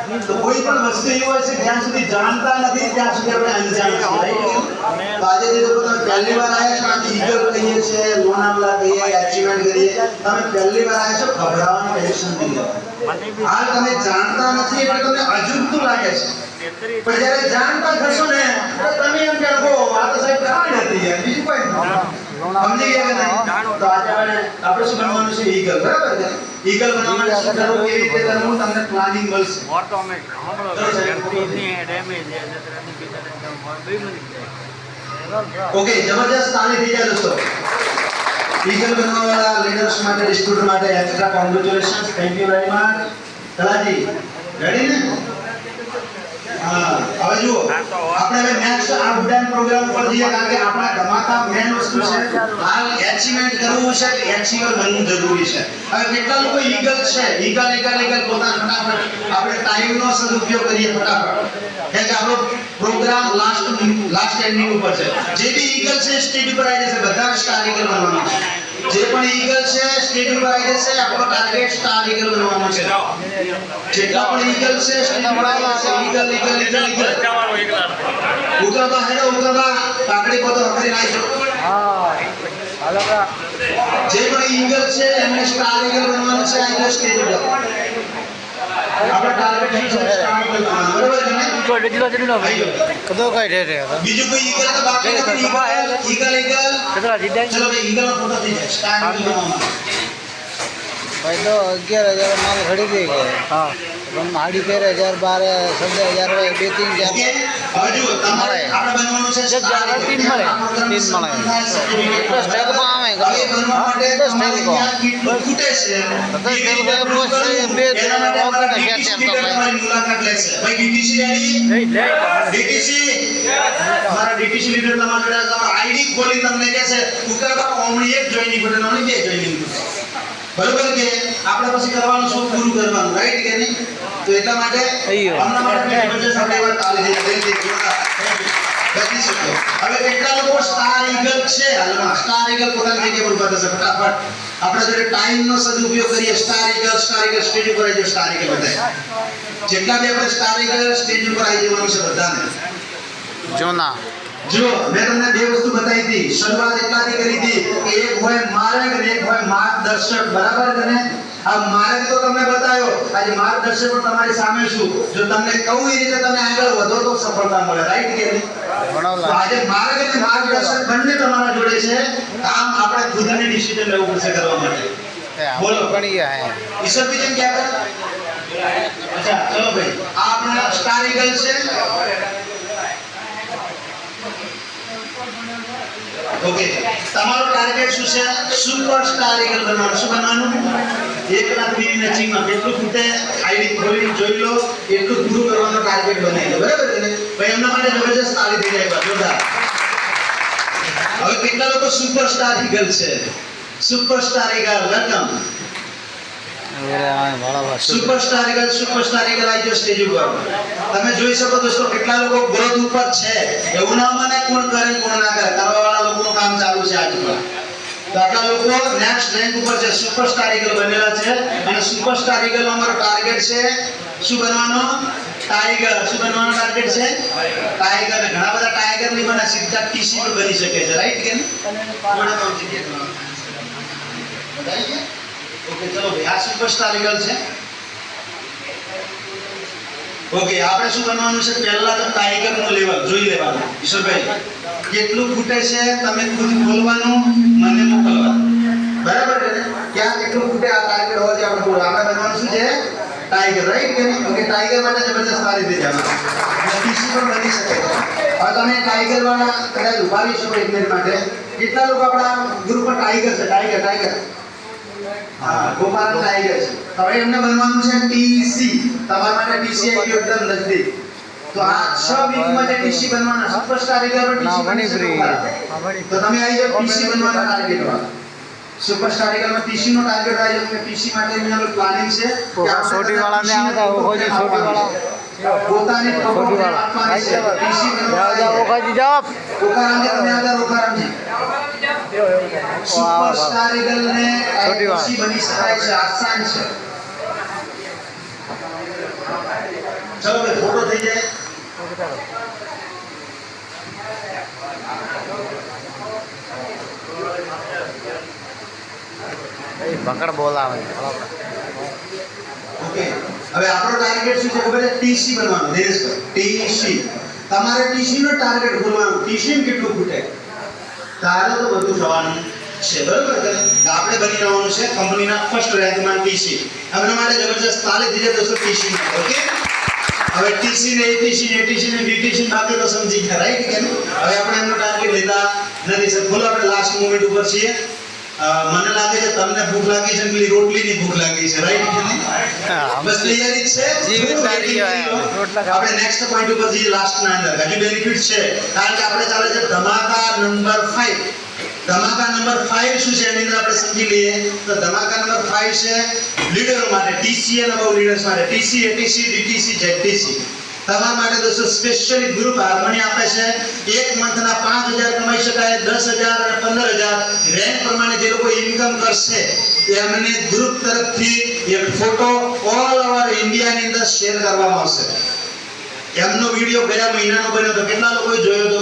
તો કોઈ પણ વસ્તુ એવી હોય છે જ્યાં સુધી જાણતા નથી ત્યાં સુધી આપણે અંજાન છીએ, રાઈટ? તો આજે જે લોકો તમે પહેલી વાર આવ્યા છો, ઈગલ કહીએ છીએ, લોનાવલા કહીએ, અચીવમેન્ટ કરીએ, તમે પહેલી વાર આવ્યા છો, ગભરાવાની ટેન્શન નહીં લેવાની. હાલ તમે જાણતા નથી એટલે તમને અજુગતું લાગે છે, પણ જ્યારે જાણતા થશો ને તો તમે એમ કહો આ તો સાહેબ કાંઈ નથી યાર, બીજું કોઈ નથી. સમજી ગયા કે નહીં? તો આજે આપણે શું બનવાનું છે? ઈગલ, બરાબર છે? ઈગલ બનવા માટે શું કરવું, કેવી રીતે કરવું, તમને પ્લાનિંગ મળશે. ઓકે, જબરજસ્ત તાળી થઈ જાય દોસ્તો. ઈગલ બનવાવાળા લીડર્સ માટે, ડિસ્ટ્રીબ્યુટર માટે extra congratulations, thank you very much. કલાજી રેડી ને? હા, હવે જુઓ આપણે હવે નેક્સ્ટ આ ઉડાન પ્રોગ્રામ પર જઈએ, કારણ કે આપણા ધમાકા મેન વસ્તુ છે. હાલ એચીવમેન્ટ કરવું છે, એચીવર બનવું જરૂરી છે. હવે કેટલા લોકો ઈગલ છે, ઈગલ પોતાના ફટાફટ આપણે ટાઈમનો સદુપયોગ કરીએ ફટાફટ, કે આપણો પ્રોગ્રામ લાસ્ટ એન્ડિંગ ઉપર છે. જે બી ઈગલ છે સ્ટેજ ઉપર આવી જશે, બધા સ્ટાર ઈગલ બનવાનું છે. જે પણ ઈગલ છે સ્ટેજ ઉપર આવી જશે, આપણો ટાર્ગેટ સ્ટાર ઈગલ બનવાનો છે. જેટલા પણ ઈગલ છે સ્ટેજ ઉપર આવી જશે, ઈગલ ઉગરબા હેડો, ઉગરબા પાકડી પોતો હકરી નાખજો. હા હાલો બા. જે પણ ઈગલ છે એમને સ્ટાર ઈગલ બનવાનું છે. આ સ્ટેજ ઉપર આપણે ટાર્ગેટ છે સ્ટાર ઈગલ બનવાનું, બરાબર છે ને? જડીલો ભાઈ કદો કઈ રે રે બીજું કોઈ ઈગલ તો બાકી નથી. ઈગલ કેટલા જીડાઈ? ચલો ભાઈ ઈગલ નો ફોટો થઈ જાય સ્ટાર ઈગલ બનવાનો. ભાઈ તો 11,000 માલ ઘડી ગઈ છે. હા પણ માડી પહેરે 1,000 12 હોય 2-3 હજાર હજુ તમારે આપણે બનવાનું છે સ્ટાર ઈગલ. 3 મળે તો સ્ટાઇલમાં આવે તો બનવા માટે તમારે કેટલું ફૂટે છે તો બે મુલાકાત લેશે. ભાઈ ડીટીસી રેડી? ડીટીસી તમારા ડીટીસી લીડર તમારા જોડે તમારા આઈડી ખોલી તમને કહેશે ઉકરબા ઓમણી એક જોઈનિંગ બટન ઓમણી બે જોઈનિંગ બટન, બરોબર કે? આપણે પછી કરવાનું શું, પૂરું કરવાનું, રાઈટ કે નહીં? તો એટલા માટે હમણાં માટે જબરજસ્ત આપણે વાત ચાલી રહી છે. બધી શકો હવે કેટલા લોકો સ્ટાર ઈગલ છે હાલમાં? સ્ટાર ઈગલ પોતાની જગ્યા પર ઉભા થશે ફટાફટ. આપણે જ્યારે ટાઈમનો સદુપયોગ કરીએ, સ્ટાર ઈગલ સ્ટેજ ઉપર આવી જાવ, સ્ટાર ઈગલ બધાય જેટલા બી આપણે સ્ટાર ઈગલ સ્ટેજ ઉપર આવી જવાનું છે બધાને. જોના જો મેં તમને બે વસ્તુ બતાવી હતી, શરૂઆત એટલાથી કરી હતી કે એક હોય માર્ગ અને એક હોય માર્ગદર્શક, બરાબર છે ને? આ માર્ગ તો તમને બતાવ્યો, આજે માર્ગદર્શક પણ તમારી સામે છું. જો તમને કહું એ રીતે તમે આગળ વધો તો સફળતા મળે, રાઈટ કે નહીં? તો આજે માર્ગ અને માર્ગદર્શક બંને તમારા જોડે છે. કામ આપણે ખુદને ડિસિઝન લેવું પડશે કરવા માટે. બોલો ઘણી હે ઈશ્વર બીજન કે આપણે અચ્છા ચલો ભાઈ આ આપણા સ્ટાર ઈગલ છે. ઓકે તમારો ટાર્ગેટ શું છે? સુપરસ્ટાર ઈગલ બનવાનું. શું બનવાનું? 1 લાખ ની મેચિંગમાં કેટલું ફૂટે આઈડી ખોલી જોઈ લો, એટલું પૂરું કરવાનો ટાર્ગેટ બનાવી લો, બરાબર છે ને? ભાઈ એમના માટે જબરજસ્ત તાળી થઈ જાય જોરદાર. હવે કેટલા લોકો સુપરસ્ટાર ઈગલ છે? Superstar eagle welcome. Superstar eagle આવી જાઓ સ્ટેજ ઉપર. તમે જોઈ શકો દોસ્તો કેટલા લોકો ગ્રોથ ઉપર છે. એવું ના માને કોણ કરે કોણ ના કરે, કરવાવાળા લોકોનું કામ ચાલુ છે આજ પર. તો આટલા લોકો નેક્સ્ટ રેન્ક ઉપર છે, સુપરસ્ટાર ઈગલ બનેલા છે. અને સુપરસ્ટાર ઈગલ નો અમારો ટાર્ગેટ છે શું બનવાનો? ટાઈગર. શું બનવાનો ટાર્ગેટ છે? ટાઈગર. ઘણા બધા ટાઈગર ની બને સીધા ટીસી પર બની શકે છે, રાઈટ કે નહીં? ઓકે ચલો ભાઈ આ સુપરસ્ટાર ઈગલ છે. ઓકે આપણે શું બનવાનું છે? પહેલા તો ટાઈગર નું લેવલ જોઈ લેવાનું. ઈશ્વરભાઈ કેટલું ફૂટે છે તમે ખુદ બોલવાનું, મને મોકલવાનું, બરાબર છે ને? ક્યાં કેટલું ફૂટે આ ટાર્ગેટ હોવા જોઈએ આપણે બોલો. આપણે બનવાનું શું છે? ટાઈગર, રાઈટ કે નહીં? ઓકે ટાઈગર માટે જબરજસ્ત તાળી દે જવાનું. ટીસી પણ બની શકે છે. હવે તમે ટાઈગર વાળા કદાચ ઉભા રહી શકો 1 મિનિટ માટે. કેટલા લોકો આપણા ગ્રુપમાં ટાઈગર છે? ટાઈગર હા ગોપાલ ટાઈગર છે. હવે એમને બનવાનું છે ટીસી. તમારા માટે ટીસી આવી ગયો એકદમ નજદીક. તો આ 6 વીકમાં જે ટીસી બનવાના સુપરસ્ટાર ઈગલ પર ટીસી બની શકે. તો તમે આવી જાવ ટીસી બનવાના ટાર્ગેટ વાળા. સુપરસ્ટાર ઈગલ માં ટીસી નો ટાર્ગેટ આવી જાવ કે ટીસી માટે એમનો પ્લાનિંગ છે કે આ છોટી વાળા ને આવતા હોજી છોટી વાળા પોતાની છોટી વાળા આપવાની છે ટીસી બનવા જાવ ઓકાજી જાવ ઓકારામ તમે આગળ ઓકારામ સુપરસ્ટાર ઈગલ ને ટીસી બની શકાય છે, આસાન છે. ચલો ભાઈ ફોટો થઈ જાય. પકડ બોલાવે. ઓકે, હવે આપણો ટાર્ગેટ શું છે ખબર છે? ટીસી બનવાનું. દિનેશભાઈ, ટીસી તમારે ટીસી નો ટાર્ગેટ ખોલવાનું. ટીસી કેટલું ખૂટે તારે તો બધું થવાનું છે, બરોબર છે? આપણે બની જવાનું છે કંપનીના ફર્સ્ટ રેન્કમાં ટીસી. એમના માટે જબરજસ્ત તાલીમ દીજે દોસ્તો ટીસી. ઓકે, હવે ટીસી ને એટીસી ને એટીસી ને ડીટીસી બાકી તો સમજી ગયા, રાઈટ કે નહીં? હવે આપણે એમનો ટાર્ગેટ લેતા નથી સર. બોલો, આપણે લાસ્ટ મોમેન્ટ ઉપર છીએ. મને લાગે છે તમને ભૂખ લાગી છે, પેલી રોટલીની ભૂખ લાગી છે, રાઈટ કે નહીં? બસ તૈયારી છે. આપણે નેક્સ્ટ પોઈન્ટ ઉપર જઈએ, લાસ્ટ ના અંદર હજુ બેનિફિટ છે, કારણ કે આપણે ચાલે છે ધમાકા નંબર 5. ધમાકા નંબર 5 શું છે એની અંદર આપણે સમજી લઈએ. તો ધમાકા નંબર 5 છે લીડરો માટે, ટીસી અને બહુ લીડર્સ માટે, ટીસી એટીસી ડીટીસી જેટીસી. તમારા માટે દોસ્તો સ્પેશિયલી ગ્રુપ હાર્મોની આપે છે. એક મંથના 5000 કમાઈ શકાય, 10000 અને 15000 રેન્ક પ્રમાણે જે લોકો ઇન્કમ કરશે એમને ગ્રુપ તરફથી એક ફોટો ઓલ ઓવર ઇન્ડિયાની અંદર શેર કરવામાં આવશે. એમનો વિડિયો ગયા મહિનાનો બન્યો તો કેટલા લોકોએ જોયો તો?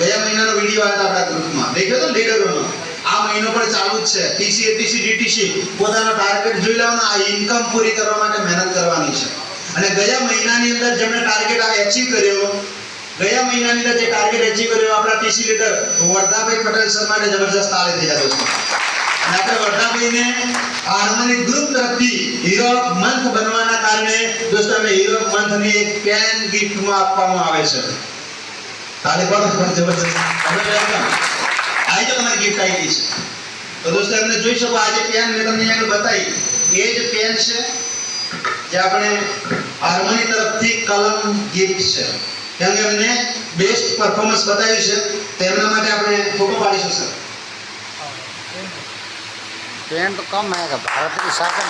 ગયા મહિનાનો વિડિયો આવ્યો આપણા ગ્રુપમાં, દેખ્યો તો લીડરોનો. આ મહિનો પણ ચાલુ જ છે. ટીસી એટીસી ડીટીસી પોતાનો ટાર્ગેટ જોઈ લેવાનો. આ ઇન્કમ પૂરી કરવા માટે મહેનત કરવાની છે. અને ગયા મહિનાની અંદર જેમણે ટાર્ગેટ એચીવ કર્યો, ગયા મહિનાની અંદર જે ટાર્ગેટ એચીવ કર્યો આપણા ટીસી લીડર વર્ધાભાઈ પટેલ સર માટે જબરજસ્ત તાળી થઈ જાય દોસ્તો. અને આપણે વર્ધાભાઈને હાર્મોની ગ્રુપ તરફથી હીરો ઓફ મંથ બનવાના કારણે દોસ્તો અમે હીરો ઓફ મંથની એક પેન ગિફ્ટમાં આપવામાં આવે છે. તાળી પાડો જબરજસ્ત. આજે તો તમારી ગિફ્ટ આવી ગઈ છે. તો દોસ્તો એમને જોઈ શકો, આજે પેન મેં તમને આગળ બતાવી એ જ પેન છે જે આપણે હાર્મોની તરફથી કલમ ગિફ્ટ છે. કેમ કે એમને બેસ્ટ પરફોર્મન્સ બતાવ્યું છે, તેમના માટે આપણે ફોટો પાડીશું સર. पेन तो कम है का भारत की शासन.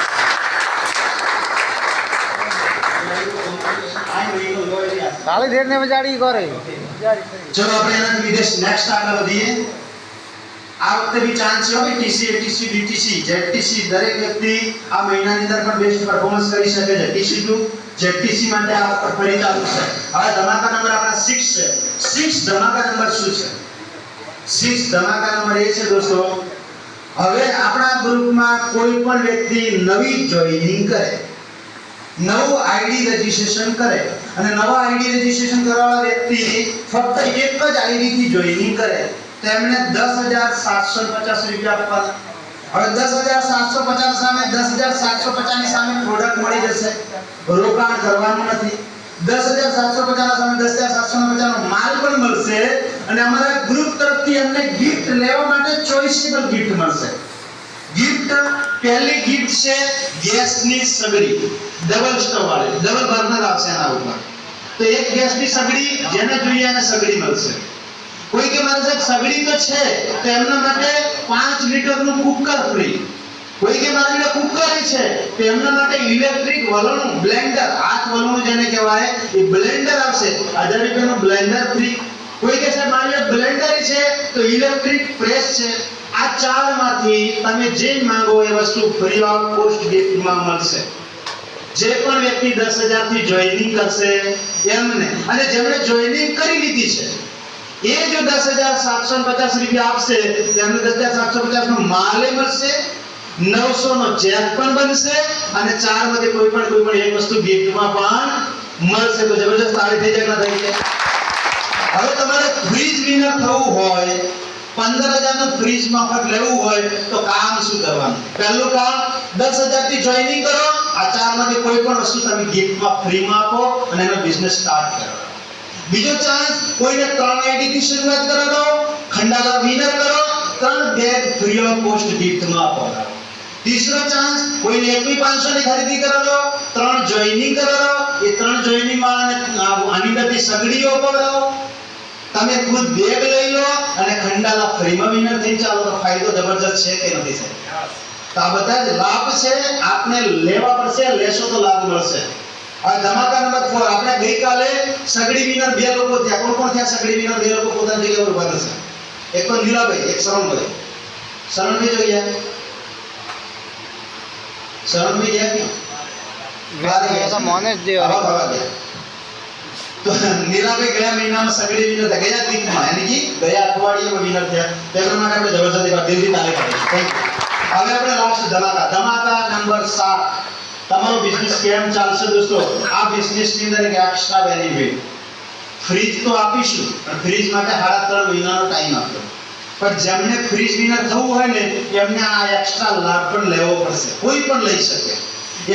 खाली देर ने बजाड़ी करे. चलो આપણે એના વિદેશ નેક્સ્ટ આગળ વધીએ. આ વખતે બી ચાન્સ છે કે ટીસી એટીસી ડીટીસી જેટીસી દરેક વ્યક્તિ આ મહિનાની અંદર પણ બેસ્ટ પરફોર્મન્સ કરી શકે છે. ટીસી ટુ જેટીસી માટે આ ફરી ચાલુ છે. હવે ધમાકા નંબર આપણા 6 છે. 6 ધમાકા નંબર શું છે? 6 ધમાકા નંબર એ છે દોસ્તો, હવે આપણા ગ્રુપમાં કોઈ પણ વ્યક્તિ નવી જોઈનિંગ કરે, નવું આઈડી રજીસ્ટ્રેશન કરે અને નવા આઈડી રજીસ્ટ્રેશન કરવાવાળા વ્યક્તિ ફક્ત એક જ આઈડી થી જોઈનિંગ કરે તેમને 10750 રૂપિયા આપવાના. હવે 10750 સામે 10750 ની સામે પ્રોડક્ટ મળી જશે, રોકાણ કરવાનું નથી. 10750 સામે 10750 નો માલ પણ મળશે અને અમારા ગ્રુપ તરફથી અમને ગિફ્ટ લેવા માટે ચોઇસેબલ ગિફ્ટ મળશે. ગિફ્ટ પહેલી ગિફ્ટ છે ગેસની સગડી, ડબલ સ્ટોવ વાળી, ડબલ બર્નર આવશે એના ઉપર. તો એક ગેસની સગડી જેને જોઈએ એને સગડી મળશે. કોઈ કે મારે સાહેબ સગડી તો છે તો એમના માટે 5 લીટરનું કુકર ફ્રી. કોઈ કે મારી જોડે કુકર છે તો એમના માટે ઇલેક્ટ્રિક વલણું બ્લેન્ડર, હાથ વલણું જેને કહેવાય એ બ્લેન્ડર આવશે, 1000 રૂપિયાનું બ્લેન્ડર ફ્રી. કોઈ કે સાહેબ મારી જોડે બ્લેન્ડર છે તો ઇલેક્ટ્રિક પ્રેસ છે. આ ચારમાંથી તમે જે માંગો એ વસ્તુ ફ્રી ઓફ કોસ્ટ ગિફ્ટમાં મળશે. જે પણ વ્યક્તિ 10000 થી જોઈનિંગ કરશે એમને, અને જેમણે જોઈનિંગ કરી લીધી છે એ જો 10750 રૂપિયા આપશે તેમને 10750 નો માલ મળશે, 900 નો ચેક પણ બનશે અને ચારમાંથી કોઈ પણ એક વસ્તુ ગિફ્ટમાં પણ મળશે. તો જબરજસ્ત તાળી થઈ જાય ના થઈ જાય. હવે તમારે ફ્રીજ વિનર થવું હોય, 15000 નું ફ્રીજ મફત લેવું હોય તો કામ શું કરવાનું? પહેલું કામ 10000 થી જોઈનિંગ કરો, આ ચારમાંથી કોઈ પણ વસ્તુ તમે ગિફ્ટમાં ફ્રીમાં આપો અને એનો બિઝનેસ સ્ટાર્ટ કરો. બીજો ચાન્સ, કોઈને 3 આઈડી થી શરૂઆત કરાવો, ખંડાલા વિનર કરો, 3 બેગ ફ્રી ઓફ કોસ્ટ ગિફ્ટમાં આપો. तीसरा चांस, कोઈને 1500 ની ખરીદી કરાવો, 3 જોઈનિંગ કરાવો, એ 3 જોઈનિંગ વાળાને આની અંદરથી સગડીઓ પકડાવો, તમે ખુદ બેગ લઈ લો અને ખંડાલા ફ્રીમાં વિનર થઈ ચાલો. તો ફાયદો જબરજસ્ત છે કે નથી સાહેબ? તો આ બધા જ લાભ છે, આપણે લેવા પડશે, લેશો તો લાભ મળશે. આ ધમાકા નંબર 4, આપણે ગઈકાલે સગડી વિનર 2 લોકો થયા. કોણ થયા સગડી વિનર? 2 લોકો પોતાની જગ્યા પર ઉભા થશે. એક તો નીલાભાઈ, એક શરણભાઈ. શરણભાઈ જો ગયા, શરણભાઈ ગયા ક્યાં? ये तो मोने જ દે આવા ભાવા ગયા. તો નીલાભાઈ ગયા મહિનામાં સગડી વિનર થયા, ગયા વીકમાં યાની કે ગયા અઠવાડિયામાં વિનર થયા. તેના માટે આપણે જબરજસ્ત એક વાર દિલથી તાળી પાડીએ. Thank you. હવે આપણે લાસ્ટ ધમાકા નંબર 7. તમારો બિઝનેસ કેમ ચાલશે દોસ્તો? આ બિઝનેસની અંદર એક એક્સ્ટ્રા બેનિફિટ, ફ્રીજ તો આપીશું પણ ફ્રીજ માટે 3.5 મહિનાનો ટાઈમ આપ્યો. પણ જેમને ફ્રીજ વિનર થવું હોય ને એમને આ એક્સ્ટ્રા લાભ પણ લેવો પડશે. કોઈ પણ લઈ શકે.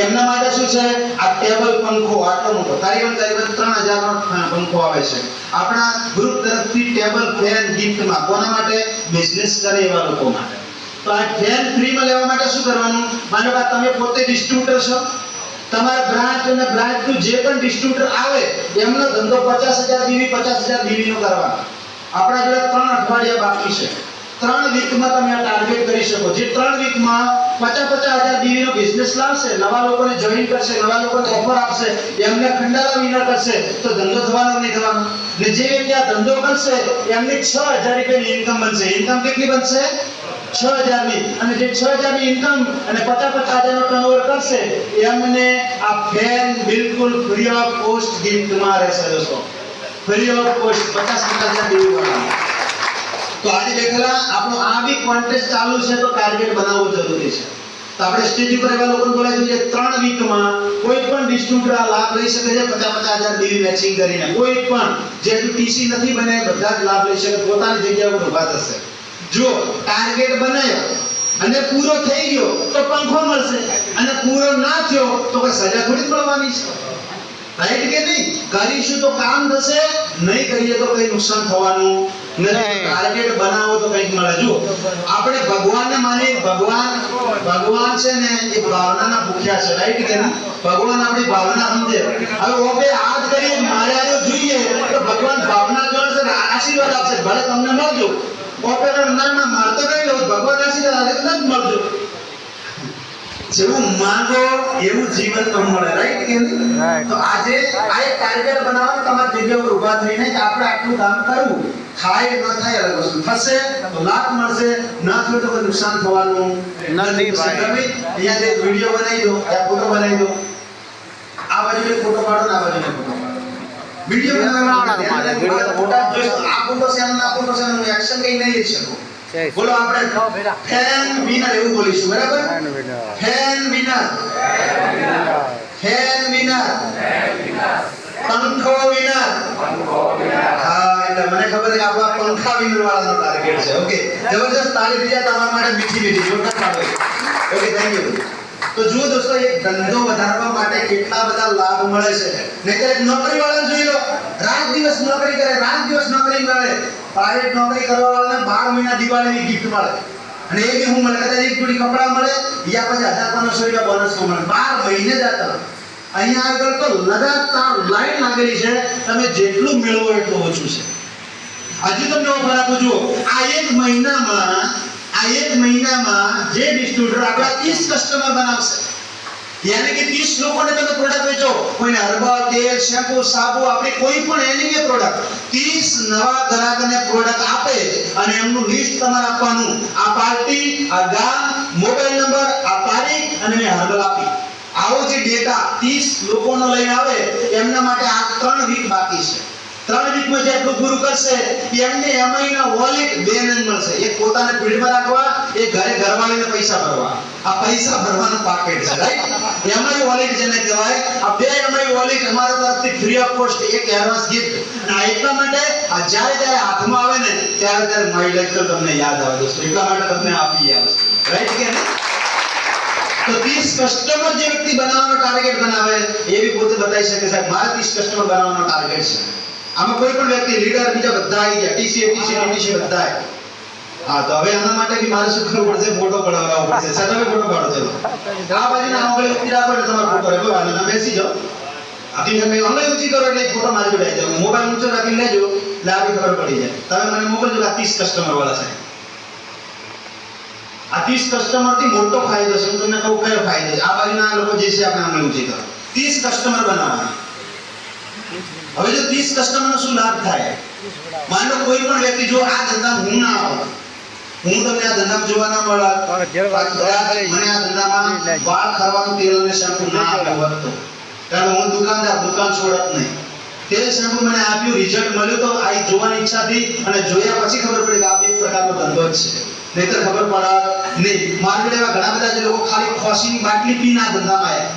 એમના માટે શું છે, આ ટેબલ પંખો આટલો મોટો તારીબન 3000 નો પંખો આવે છે. આપણા ગ્રુપ તરફથી ટેબલ ફેન ગિફ્ટમાં કોના માટે? બિઝનેસ કરે એવા લોકો માટે. તો આ ફેન ફ્રીમાં લેવા માટે શું કરવાનું? માનો કે તમે પોતે ડિસ્ટ્રીબ્યુટર છો, તમારા બ્રાન્ચ અને બ્રાન્ચનું જે પણ ડિસ્ટ્રીબ્યુટર આવે એમનો ધંધો 50000 બીવી 50000 બીવી નો કરવાનો. આપણા જોડે 3 અઠવાડિયા બાકી છે. 3 વીકમાં તમે આ ટાર્ગેટ કરી શકો. જે 3 વીકમાં 50,000 બીવી નો બિઝનેસ લાવશે, નવા લોકોને જોઈન કરશે, નવા લોકોને ઓફર આપશે, એમને ખંડાલા વિનર કરશે, તો ધંધો થવાનો નહીં થવાનો? ને જે વ્યક્તિ આ ધંધો કરશે એમને 6000 રૂપિયાની ઇન્કમ બનશે. ઇન્કમ કેટલી બનશે? 6000 ની. અને જે 6000 ની ઇન્કમ અને 50,000 નો ટર્નઓવર કરશે એમને આ ફેન બિલકુલ ફ્રી ઓફ કોસ્ટ ગિફ્ટમાં રહેશે દોસ્તો. ફ્રી ઓફ કોસ્ટ 50,000 બીવી બનાવવાનું. તો આજે દેખેલા આપણો આ બી કોન્ટેસ્ટ ચાલુ છે, તો ટાર્ગેટ બનાવવો જરૂરી છે. તો આપણે સ્ટેજ ઉપર એવા લોકોને બોલાવીશું જે 3 વીકમાં કોઈ પણ ડિસ્ટ્રીબ્યુટર આ લાભ લઈ શકે છે. 50,000 બીવી મેચિંગ કરીને કોઈ પણ જે હજુ ટીસી નથી બને બધા જ લાભ લઈ શકે, પોતાની જગ્યા ઉપર ઊભા થશે. જો ટાર્ગેટ બનાવ્યો અને પૂરો થઈ ગયો તો પંખો મળશે, અને પૂરો ના થયો તો કોઈ સજા થોડી જ મળવાની છે. રાઈટ કે નહીં? કરીશું તો કામ થશે, નહીં કરીએ તો કઈ નુકસાન થવાનું નથી. ટાર્ગેટ બનાવો તો કંઈક મળે. જો આપણે ભગવાનને માની, ભગવાન છે ને એ ભાવનાના ભૂખ્યા છે. રાઈટ કે નહીં? ભગવાન આપણી ભાવના સમજે. હવે ઓપે હાથ કરીએ મારે આયો જોઈએ તો ભગવાન ભાવના જોડશે ને આશીર્વાદ આપશે. ભલે તમને મળજો, ઓપેરા ના મારતો રહી લો, ભગવાન આશીર્વાદ આપે તો જ મળજો. જેવું માંગો એવું જીવન તમને મળે. રાઈટ કે નહીં? તો આજે આ એક ટાર્ગેટ બનાવવાનું, તમારી જગ્યા ઉપર ઊભા થઈને કે આપણે આટલું કામ કરવું. થાય ન થાય અલગ વસ્તુ, થશે તો લાભ મળશે, ન થયું તો કોઈ નુકસાન થવાનું નથી. ભાઈ અહીંયા જે વિડિયો બનાવી દો, આ ફોટો બનાવી દો, આ બાજુ એક ફોટો પાડો ને આ બાજુ એક ફોટો પાડો. વિડિયો બનાવવાનો ફોટા જોઈ આ ફોટો છે અને આ ફોટો છે, એનું એક્શન કઈ નહીં લઈ શકો. બોલો આપણે ફેન વિનર એવું બોલીશું. બરાબર? ફેન વિનર, ફેન વિનર, પંખો વિનર. હા, એટલે મને ખબર છે કે આપણા પંખા વિનર વાળાનો ટાર્ગેટ છે. ઓકે, જબરદસ્ત તાળી દીધા તમારા માટે. મીઠી જોરદાર પાડો. Okay, thank you. તો જુઓ દોસ્તો, એક ધંધો વધારવા માટે કેટલા બધા લાભ મળે છે. નહીતર એક નોકરી વાળા જોઈ લો, રાત દિવસ નોકરી કરે, રાત દિવસ નોકરી કરે. પ્રાઇવેટ નોકરી કરવા વાળાને 12 મહિના દિવાળીની ગિફ્ટ મળે, અને એ બી હું મળે કદાચ એક જોડી કપડા મળે યા પછી 1500 રૂપિયા બોનસ મળે. 12 મહિને જતા. અહીંયા આગળ તો લગાતાર લાઈન લાગેલી છે, તમે જેટલું મેળવો એટલું ઓછું છે. હજુ તમને ઓફર આપું છું, આ એક મહિનામાં જે ડિસ્ટ્રીબ્યુટર આપણા 30 કસ્ટમર બનાવશે, યાની કે 30 લોકોને તમે પ્રોડક્ટ વેચો, કોઈને હર્બલ તેલ, શેમ્પુ, સાબુ, આપણી કોઈ પણ એની પ્રોડક્ટ 30 નવા ગ્રાહકને પ્રોડક્ટ આપે અને એમનું લિસ્ટ તમારે આપવાનું. આ પાર્ટી, આ ગામ, મોબાઈલ નંબર, આ તારીખ અને મેં હર્બલ આપી. આવો જે ડેટા 30 લોકોનો લઈને આવે એમના માટે આ 3 વીક બાકી છે. 3 વીકમાં જેટલું પૂરું કરશે એમને એમઆઈના વોલેટ 2 નંગ મળશે. એક પોતાને ફીલ્ડમાં રાખવા, એક ઘરે ઘરવાળીને પૈસા ભરવા. આ પૈસા ભરવાનું પાકેટ છે. રાઈટ? એમઆઈ વોલેટ જેને કહેવાય. આ 2 એમઆઈ વોલેટ અમારા તરફથી ફ્રી ઓફ કોસ્ટ, એક એડવાન્સ ગિફ્ટ. અને એટલા માટે આ જ્યારે હાથમાં આવે ને ત્યારે મારી લેક્ચર તમને યાદ આવે દોસ્તો. એટલા માટે તમને આપી આ વસ્તુ. રાઈટ કે નહીં? તો 30 કસ્ટમર જે વ્યક્તિ બનાવવાનો ટાર્ગેટ બનાવે એ બી પોતે બતાવી શકે છે મારા 30 કસ્ટમર બનાવવાનો ટાર્ગેટ છે. આમાં કોઈ પણ વ્યક્તિ લીડર બીજા બધા આવી ગયા, ટીસી બધા. હા, તો હવે આના માટે બી મારે શું કરવું પડશે? ફોટો પડાવવો પડશે. સર તમે ફોટો પાડો. ચલો આ બાજુના આંગળી ઊંચી રાખો એટલે તમારો ફોટો રહેવો. અને બેસી જાઓ. આપણી તમે આંગળી ઊંચી કરો એટલે ફોટો મારી જોડે આવી જાય. મોબાઈલ ઊંચો રાખીને લેજો એટલે આપણી ખબર પડી જાય. તમે મને મોકલજો આ 30 કસ્ટમર વાળા છે. આ 30 કસ્ટમર થી મોટો ફાયદો છે. હું તમને કહું કયો ફાયદો છે. આ બાજુના લોકો જે છે આપણે આંગળી ઊંચી કરો. 30 કસ્ટમર બનાવવાના. હવે જો 30 કસ્ટમરનો શું લાભ થાય? માનો કોઈ પણ વ્યક્તિ જો આ ધંધા હું ના આવું, હું તમને આ ધંધામાં જોવા ના મળે મને આ ધંધામાં વાળ ખરવાનું તેલ અને શેમ્પુ ના આપ્યું હોત તો, કારણ કે હું દુકાનદાર, દુકાન છોડત નહીં. તેલ શેમ્પુ મને આપ્યું, રિઝલ્ટ મળ્યું તો આ જોવાની ઈચ્છા હતી અને જોયા પછી ખબર પડી કે આ બે પ્રકારનો ધંધો જ છે, નહીતર ખબર પડે નહીં. માર્કેટ એવા ઘણા બધા જે લોકો ખાલી ખોસીની બાટલી પીને આ ધંધામાં આવ્યા,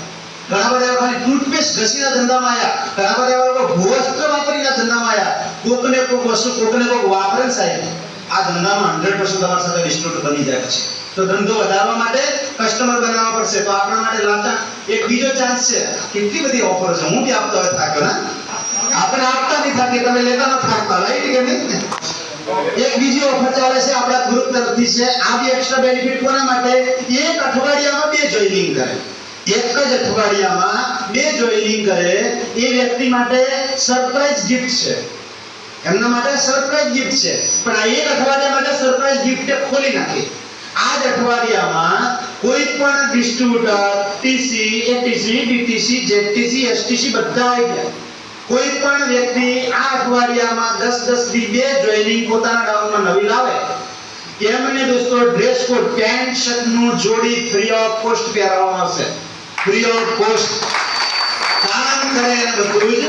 ઘણા બધા એવા ખાલી ટૂથપેસ્ટ ઘસીના ધંધામાં આવ્યા, ઘણા બધા એવા લોકો ભોસ્ત્ર વાપરીને ધંધામાં આવ્યા. કોકને કોક વસ્તુ કોકને કોક વાપરે સાહેબ આ ધંધામાં 100% તમારી સાથે નિષ્ઠુર બની જાય છે. તો ધંધો વધારવા માટે કસ્ટમર બનાવવા પડશે. તો આપણા માટે લાચાર એક બીજો ચાન્સ છે. કેટલી બધી ઓફર છે, હું બી આપતો હોય થાક્યો ના, આપણે આપતા નહીં થાકી, તમે લેતા ન થાકતા, રાઈટ કે નહીં? એક બીજી ઓફર ચાલે છે આપણા ગ્રુપ તરફથી છે. આ બી એક્સ્ટ્રા બેનિફિટ કોના માટે? એક અઠવાડિયામાં 2 જોઈનિંગ કરે, એક જ અઠવાડિયામાં 2 જોઈનિંગ કરે એ વ્યક્તિ માટે સરપ્રાઈઝ ગિફ્ટ છે. એમના માટે સરપ્રાઈઝ ગિફ્ટ છે, પણ આ એક અઠવાડિયા માટે સરપ્રાઈઝ ગિફ્ટ ખોલી નાખી. આ જ અઠવાડિયામાં કોઈ પણ distributor, TC, ATC, DTC, JTC, STC બધા આવી ગયા. કોઈ પણ વ્યક્તિ આ અઠવાડિયામાં 10-10 થી 2 જોઈનિંગ પોતાના ડાઉનમાં નવી લાવે, એમને દોસ્તો ડ્રેસ કોડ પેન્ટ શર્ટનું જોડી ફ્રી ઓફ કોસ્ટ પહેરાવવામાં આવશે. ફ્રી ઓફ કોસ્ટ કામ કરે એને બધું જ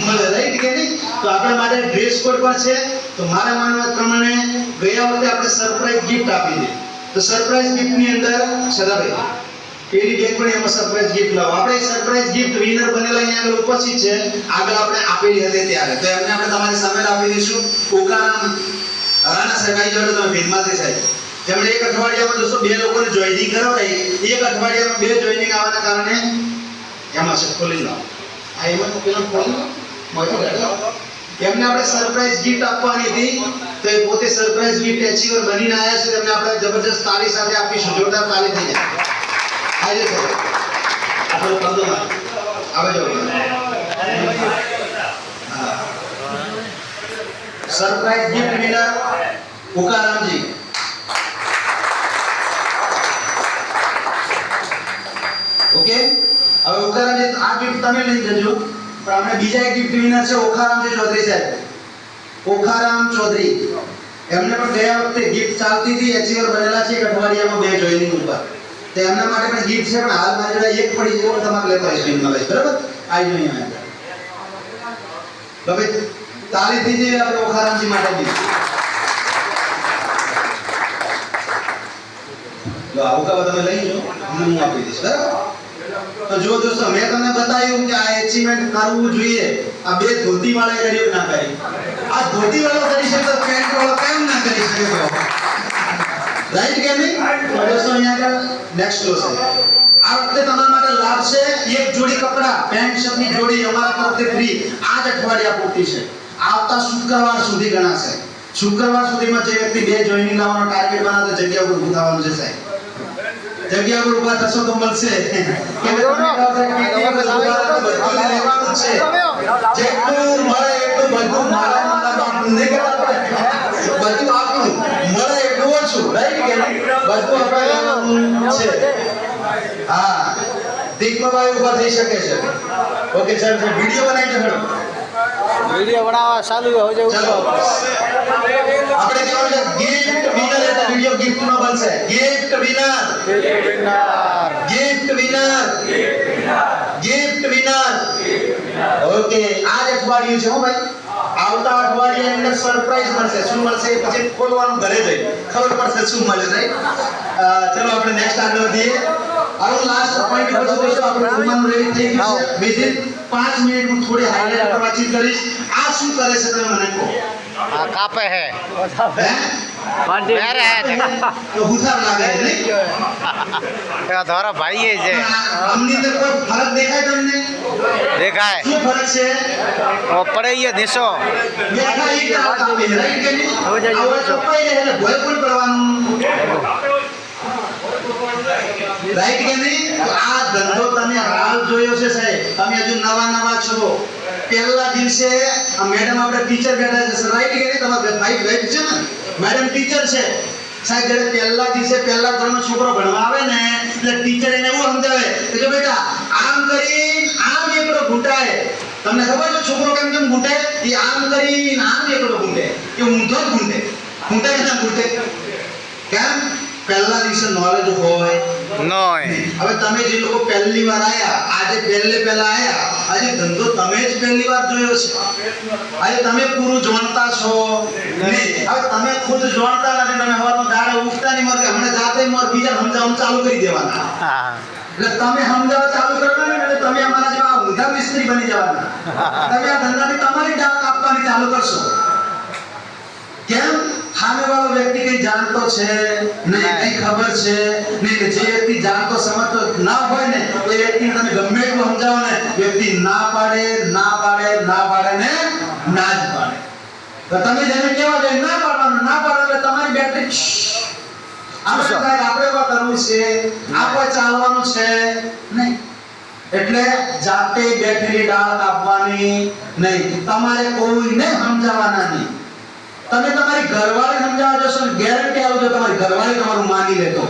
મળે, રાઈટ કે નહીં? તો આપણા માટે ડ્રેસ કોડ પણ છે. તો મારા માનવા પ્રમાણે ગયા વખતે આપણે સરપ્રાઈઝ ગિફ્ટ આપી હતી, તો સરપ્રાઈઝ ગિફ્ટ ની અંદર સદાભાઈ પેલી બેગ પણ એમાં સરપ્રાઈઝ ગિફ્ટ લાવો. આપણે સરપ્રાઈઝ ગિફ્ટ વિનર બનેલા અહીંયા આગળ ઉપસ્થિત છે, આગળ આપણે આપેલી હતી ત્યારે, તો એમને આપણે તમારી સામે આપી દઈશું. ઓકારામ રાણા સરકારી જોડે તમે ભીડમાંથી સાહેબ જેમણે એક અઠવાડિયામાં 202 લોકોને જોઈનિંગ કરાવી, એક અઠવાડિયામાં 2 જોઈનિંગ આવવાના કારણે એમાં છે ખોલી લો. આ એમાં તો પેલા ખોલી લો એમને આપણે સરપ્રાઈઝ ગિફ્ટ આપવાની હતી, તો એ પોતે સરપ્રાઈઝ ગિફ્ટ એચીવર બનીને આવ્યા છે. એમને આપણે જબરજસ્ત તાળી સાથે આપીશું, જોરદાર તાળી થઈ જાય. આજે સર આપણો પંદોમાં આવે જો સરપ્રાઈઝ ગિફ્ટ વિનર ઉકારામજી. ઓકે, હવે ઉકારામજી આ ગિફ્ટ તમે લઈ જજો, પણ આપણે બીજા એક ગિફ્ટ વિનર છે ઓખારામજી ચૌધરી સાહેબ. ઓખારામ ચૌધરી એમને પણ ગયા વખતે ગિફ્ટ ચાલતી હતી, એચીવર બનેલા છે એક અઠવાડિયામાં 2 જોઈનિંગ ઉપર. તો એમના માટે પણ ગિફ્ટ છે, પણ હાલ મારી જોડે એક પડી છે, તમારે લેતો આવીશ ટીમમાં લઈ, બરાબર? આવી જોઈએ અહીંયા હવે તાળી થઈ જઈએ આપણે ઓખારામજી માટે બી. જો આવું કાવા તમે લઈ જો, હું આપી દઈશ, બરાબર? તો જો દોસ્તો મેં તમને બતાવ્યું કે આ અચીવમેન્ટ કરવું જોઈએ. આ 2 ધોતી વાળા કર્યું ના કરી, આ ધોતી વાળો કરી શકે તો પેન્ટ વાળો કેમ ના કરી શકે? રાઈટ કે નહીં? તો દોસ્તો અહીંયા આગળ નેક્સ્ટ ક્લોઝ છે. આ વખતે તમારા માટે લાભ છે એક જોડી કપડા, પેન્ટ શર્ટની જોડી અમારા તરફથી ફ્રી. આ જ અઠવાડિયા પૂરતી છે, આવતા શુક્રવાર સુધી ગણાશે. શુક્રવાર સુધીમાં જે વ્યક્તિ 2 જોઈનિંગ લાવવાનો ટાર્ગેટ બનાવે તો જગ્યા ઉપર ઉતાવળનું છે સાહેબ. જગ્યા પર ઉભા થશો તો મળશે. જેટલું મળે એટલું બધું મારા બધું આપણું મળે એટલું ઓછું, રાઈટ કે બધું આપણે છે. હા, દીકમાભાઈ ઉભા થઈ શકે છે. ઓકે સર, વિડિયો બનાવી દો. વિડિયો બનાવવા ચાલુ હો જાવ. ચાલો આપણે કહેવાનું છે ગિફ્ટ વિનર, એટલે વિડિયો ગિફ્ટ નો બનશે. Gift winner, gift winner, gift winner. Okay, આજ અઠવાડિયું છે હો ભાઈ. આવતા અઠવાડિયાની અંદર સરપ્રાઈઝ મળશે. શું મળશે પછી ખોલવાનું ઘરે જઈ ખબર પડશે શું મળે, રાઈટ? ચલો આપણે નેક્સ્ટ આગળ વધીએ. હવે લાસ્ટ પોઈન્ટ પર દોસ્તો આપણું જમવાનું રેડી થઈ ગયું છે. બીજી 5 મિનિટ હું થોડી હાઈલાઈટ પર વાતચીત કરીશ. આ શું કરે છે તમે મને કહો? આ કાપે હે, હે ત્યારે હે તો હુથાર લાગે છે નહીં? એ ધોરા ભાઈએ છે. આમની અંદર કોઈ ફરક દેખાય તમને? દેખાય શું ફરક છે? ઓ પડે એ દિશો બેઠા એક રાત આપે, રાઈટ કે નહીં? આવો કપાઈ જાય એટલે ભય પણ પડવાનું, રાઈટ કે નહીં? તો આ ધંધો તમે હાલ જોયો છે સાહેબ, તમે હજુ નવા છો. પહેલા દિવસે આ મેડમ આપણે ટીચર બેઠા છે, રાઈટ કે નહીં? તમારા ભાઈ રાઈટ છે ને? મેડમ ટીચર છે સાહેબ. જ્યારે પહેલા દિવસે પહેલા ધોરણનો છોકરો ભણવા આવે ને એટલે ટીચર એને એવું સમજાવે કે જો બેટા આમ કરીને આમ એકડો ઘૂંટાય. તમને ખબર છે છોકરો કેમ કેમ ઘૂંટે? એ આમ કરીને આમ એકડો ઘૂંટે, એ ઊંધો જ ઘૂંટે. ઘૂંટે કે ના ઘૂંટે? કેમ? પહેલા દિવસે નોલેજ હોય નોય હવે તમે જે લોકો પહેલી વાર આયા, આજે પહેલા આયા, આજે ધંધો તમે જ પહેલી વાર જોયો છે. આજે તમે પૂરું જાણતા છો નહીં. હવે તમે ખુદ જાણતા નથી. તમે હવારમાં દાડે ઉઠતા નહીં મર કે હમણાં જાતે મર બીજા સમજાવવાનું ચાલુ કરી દેવાના. હા એટલે તમે સમજાવવા ચાલુ કરતા ને એટલે તમે અમારા જેવા ઊંધા મિસ્ત્રી બની જવાના. તમે આ ધંધાની તમારી ડાક આપવાની ચાલુ કરશો. કેમ? સામેવાળો વ્યક્તિ કઈ જાણતો છે નહીં, કઈ ખબર છે નહીં. જે વ્યક્તિ જાણતો સમજતો ના હોય ને એ વ્યક્તિને તમે ગમે એટલું સમજાવો ને, વ્યક્તિ ના પાડે ને ના જ પાડે. તો તમે જેને કહેવા જાય ના પાડવાનું, ના પાડો એટલે તમારી બેટરી આપણે કરવું છે, આપણે ચાલવાનું છે નહીં. એટલે જાતે બેઠેલી ડાળ કાપવાની નહીં. તમારે કોઈને સમજાવવાના નહીં. તમે તમારી ઘરવાળી સમજાવવા જશો ને ગેરંટી આવજો તમારી ઘરવાળી તમારું માની લેતો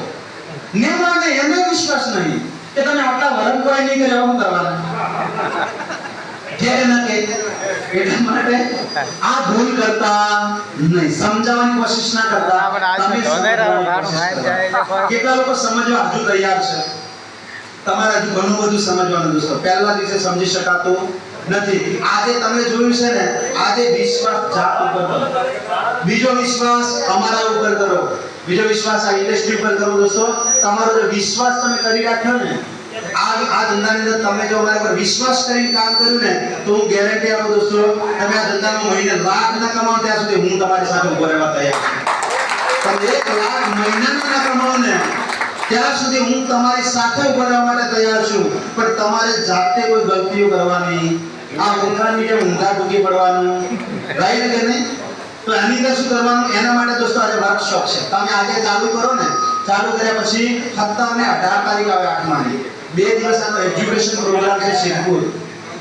ને માને એને વિશ્વાસ નહીં કે તમે આટલા વરમ કોઈ નહીં કરે શું કરવાના કે ના કે એટલા માટે આ ભૂલ કરતા નહીં, સમજાવવાની કોશિશ ના કરતા. તમે કેટલા લોકો સમજવા હજુ તૈયાર છે? તમારે હજુ ઘણું બધું સમજવાનું દોસ્તો. પહેલા દિવસે સમજી શકાતું નથી. આજે તમે જોયું છે ને, આજે વિશ્વાસ જાત ઉપર કરો, બીજો વિશ્વાસ અમારા ઉપર કરો, બીજો વિશ્વાસ આ ઇન્ડસ્ટ્રી ઉપર કરો દોસ્તો. તમારો જો વિશ્વાસ તમે કરી રાખ્યો ને, આ ધંધાની અંદર તમે જો અમારા પર વિશ્વાસ કરીને કામ કર્યું ને, તો હું ગેરંટી આપું દોસ્તો, તમે આ ધંધામાં મહિને લાખ ના કમાઓ ત્યાં સુધી હું તમારી સાથે ઉભો રહેવા તૈયાર છું. તમે 1 લાખ મહિનાના ના કમાઓ ને ત્યાં સુધી હું તમારી સાથે ઉભા રહેવા માટે તૈયાર છું. પણ તમારે જાતે કોઈ ગલતીઓ કરવાની, આ ઊંઘાની જેમ ઊંઘા ટૂંકી પડવાનું, રાઈટ કે નહીં? તો એની અંદર શું કરવાનું? એના માટે દોસ્તો આજે વર્કશોપ છે. તમે આજે ચાલુ કરો ને, ચાલુ કર્યા પછી 17 અને 18 તારીખ આવે 8માની 2 દિવસ આનો એજ્યુકેશન પ્રોગ્રામ છે સિદ્ધપુર.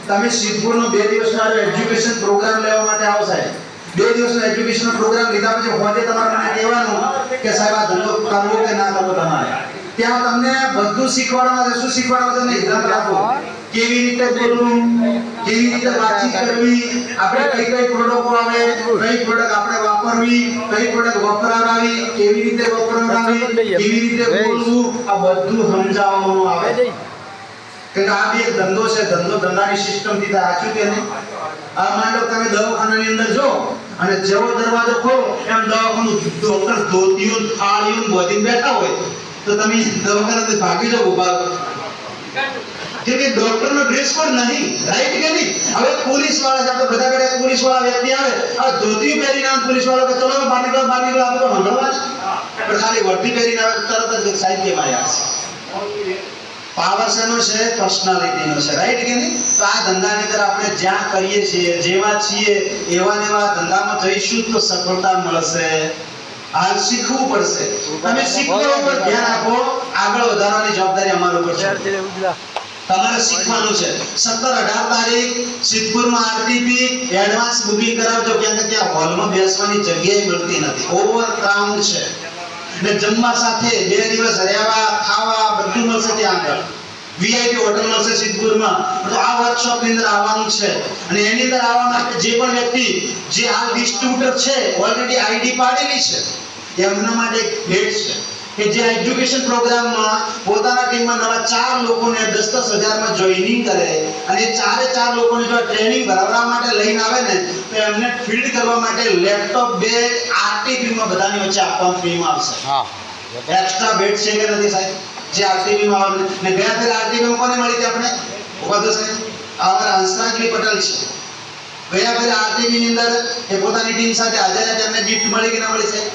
તમે સિદ્ધપુરનો 2 દિવસનો એજ્યુકેશન પ્રોગ્રામ લેવા માટે આવો સાહેબ. 2 દિવસનો એજ્યુકેશન પ્રોગ્રામ લીધા પછી હોજે તમારે મને કહેવાનું કે સાહેબ આ ધંધો કરવો કે ના કરવો તમારે. ત્યાં તમને બધું શીખવાડવામાં છે. શું શીખવાડવામાં છે? એક્ઝામ્પલ આપો. કેવી રીતે બોલવું, કેવી રીતે વાતચીત કરવી, આપણે કઈ પ્રોડક્ટો આવે, કઈ પ્રોડક્ટ આપણે વાપરવી, કઈ પ્રોડક્ટ વપરાવી, કેવી રીતે વપરાવી, કેવી રીતે બોલવું, આ બધું સમજાવવામાં આવે. કે આ બી એક ધંધો છે. ધંધાની સિસ્ટમ થી સાચું કે નહીં? આ માનો તમે દવાખાનાની અંદર જો અને જેવો દરવાજો ખોલો એમ દવાખાનું ડોક્ટર ધોતીઓ થાળીઓ બોધીને બેઠા હોય તો તમે દવાખાનાથી ભાગી જાવ ઉભા. કે ડોક્ટરનો ડ્રેસ કોડ નહીં, રાઈટ કે નહીં? હવે પોલીસ વાળા આપણે બધા કડે પોલીસ વાળા વ્યક્તિ આવે, આ ધોતી પહેરીને આવે પોલીસ વાળા કે ચલો બહાર નીકળો આપણે તો હંડવા જ. પણ ખાલી વર્દી પહેરીને આવે તરત જ સાહેબ કેમ આવ્યા છે? પાવર શેનો છે? પર્સનાલિટીનો છે, રાઈટ કે નહીં? તો આ ધંધાની અંદર આપણે જ્યાં કરીએ છીએ, જેવા છીએ એવા ને એવા ધંધામાં જઈશું તો સફળતા મળશે. હાલ શીખવું પડશે. તમે શીખવા ઉપર ધ્યાન આપો, આગળ વધારવાની જવાબદારી અમારી ઉપર છે. તમારે શીખવાનું છે. 17-18 તારીખ સિદ્ધપુરમાં આરટીપી એડવાન્સ બુકિંગ કરાવજો, કેમ કે ત્યાં હોલમાં બેસવાની જગ્યાએ મળતી નથી, ઓવરક્રાઉડ છે. ને જમવા સાથે 2 દિવસ રહેવા ખાવા બધું મળશે ત્યાં આગળ. વીઆઈપી હોટલ મળશે સિદ્ધપુરમાં. તો આ વર્કશોપ ની અંદર આવવાનું છે. અને એની અંદર આવવા માટે જે પણ વ્યક્તિ જે હાલ ડિસ્ટ્રીબ્યુટર છે, ઓલરેડી આઈડી પાડેલી છે, એમના માટે એક ભેટ છે કે જે એજ્યુકેશન પ્રોગ્રામમાં પોતાના ટીમમાં નવા 4 લોકોને 10-10 હજારમાં જોઈનિંગ કરે અને 4 લોકોને જો ટ્રેનિંગ ભરાવવા માટે લઈને આવે ને તો એમને ફિલ્ડ કરવા માટે લેપટોપ બેગ આરટીપી માં બધાની વચ્ચે આપવામાં ફ્રીમાં આવશે. હા, એક્સ્ટ્રા ભેટ છે કે નથી સાહેબ? જે આરટીપી માં આવે ને ગયા ફેર આરટીપી માં કોને મળી હતી આપણે? ઉભા સાહેબ, અમારા હંસરાજભાઈ પટેલ છે. ગયા ફેર આરટીપી ની અંદર એ પોતાની ટીમ સાથે હાજર હતા, એમને ગિફ્ટ મળી કે ના મળી સાહેબ?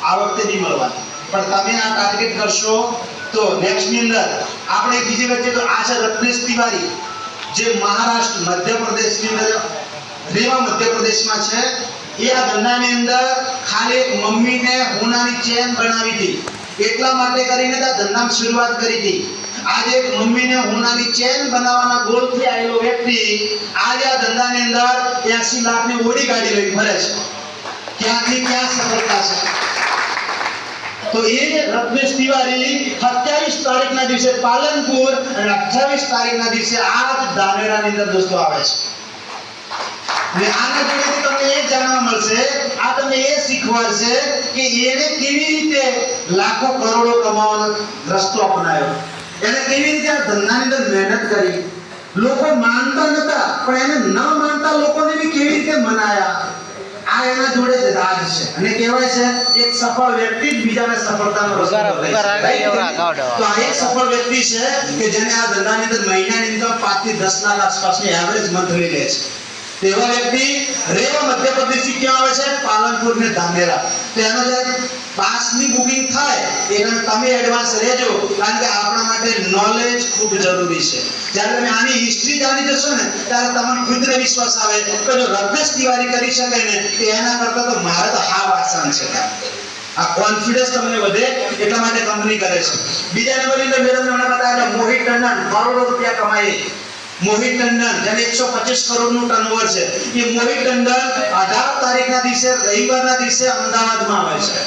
આ વખતે નહીં મળવાની. પણ તમે આ ટાર્ગેટ કરશો તો નેક્સ્ટ ની અંદર આપણે બીજી વચ્ચે તો આ છે રત્નેશ તિવારી, જે મહારાષ્ટ્ર મધ્યપ્રદેશ ની અંદર રેવા મધ્યપ્રદેશમાં છે. એ આ ધંધાની અંદર ખાલી એક મમ્મીને હોનાની ચેન બનાવી હતી, એટલા માટે કરીને આ ધંધામાં શરૂઆત કરી હતી. આજે એક મમ્મીને હોનાની ચેન બનાવવાના ગોલથી આવેલો વ્યક્તિ આજે આ ધંધાની અંદર 80 લાખની ઓડી ગાડી લઈને ફરે છે. ક્યાંથી ક્યાં સફળતા છે? તો એ રત્નેશ તિવારી 27 તારીખના દિવસે પાલનપુર અને 28 તારીખના દિવસે આ જ ધાનેરાની અંદર દોસ્તો આવે છે. અને આના જોડેથી તમને એ જાણવા મળશે, આ તમને એ શીખવાડશે કે એને કેવી રીતે લાખો કરોડો કમાવાનો રસ્તો અપનાવ્યો, એને કેવી રીતે આ ધંધાની અંદર મહેનત કરી. લોકો માનતા નતા પણ એને ન માનતા લોકોને બી કેવી રીતે મનાયા, આ એના જોડે જ રાજ છે. અને કહેવાય છે એક સફળ વ્યક્તિ જ બીજાને સફળતાનો રસ્તો બતાવે છે. તો આ એક સફળ વ્યક્તિ છે કે જેને આ ધંધાની અંદર મહિનાની ઇન્કમ 5 થી 10 લાખ આસપાસની એવરેજ મંથલી લે છે. તેવા વ્યક્તિ રેવા મધ્યપ્રદેશથી ક્યાં આવે છે? પાલનપુર ને ધાનેરા. તો એનો જે પાસની બુકિંગ થાય એને તમે એડવાન્સ લેજો, કારણ કે આપણા માટે નોલેજ ખૂબ જરૂરી છે. જ્યારે તમે આની હિસ્ટ્રી જાણી જશો ને ત્યારે તમને ખુદને વિશ્વાસ આવે કે જો રત્નેશ તિવારી કરી શકે ને તો એના કરતા તો મારે તો હાવ આસાન છે. આ કોન્ફિડન્સ તમને વધે એટલા માટે કંપની કરે છે. બીજા નંબરની અંદર મેડમ મને બતાવ્યા મોહિત ટંડન કરોડો રૂપિયા કમાય. મોહિત ટંડન જેને 125 કરોડનું ટર્નઓવર છે, એ મોહિત ટંડન 18 તારીખના દિવસે રવિવારના દિવસે અમદાવાદમાં આવે છે.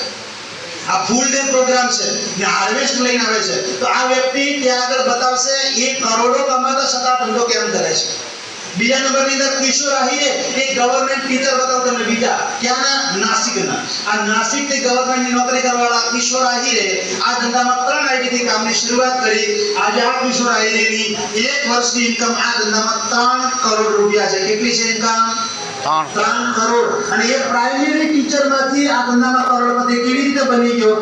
આ ફૂલ ડે પ્રોગ્રામ છે ને હાર્વેસ્ટ લઈને આવે છે. તો આ વ્યક્તિ ત્યાં આગળ બતાવશે એ કરોડો કમાતા છતાં ધંધો કેમ કરે છે. બીજા નંબરની અંદર કિશોર આહિરે એક ગવર્નમેન્ટ ટીચર બતાવો તમને બીજા ક્યાંના? નાસિકના. આ નાસિકથી ગવર્નમેન્ટની નોકરી કરવાવાળા કિશોર આહિરે આ ધંધામાં 3 આઈડી થી કામની શરૂઆત કરી. આજે આ કિશોર આહિરેની 1 વર્ષની ઇન્કમ આ ધંધામાં 3 કરોડ રૂપિયા છે. કેટલી છે ઇન્કમ? 3 કરોડ. અને એ પ્રાઇમરી ટીચરમાંથી આ ધંધામાં કરોડપતિ કેવી રીતે બની ગયો?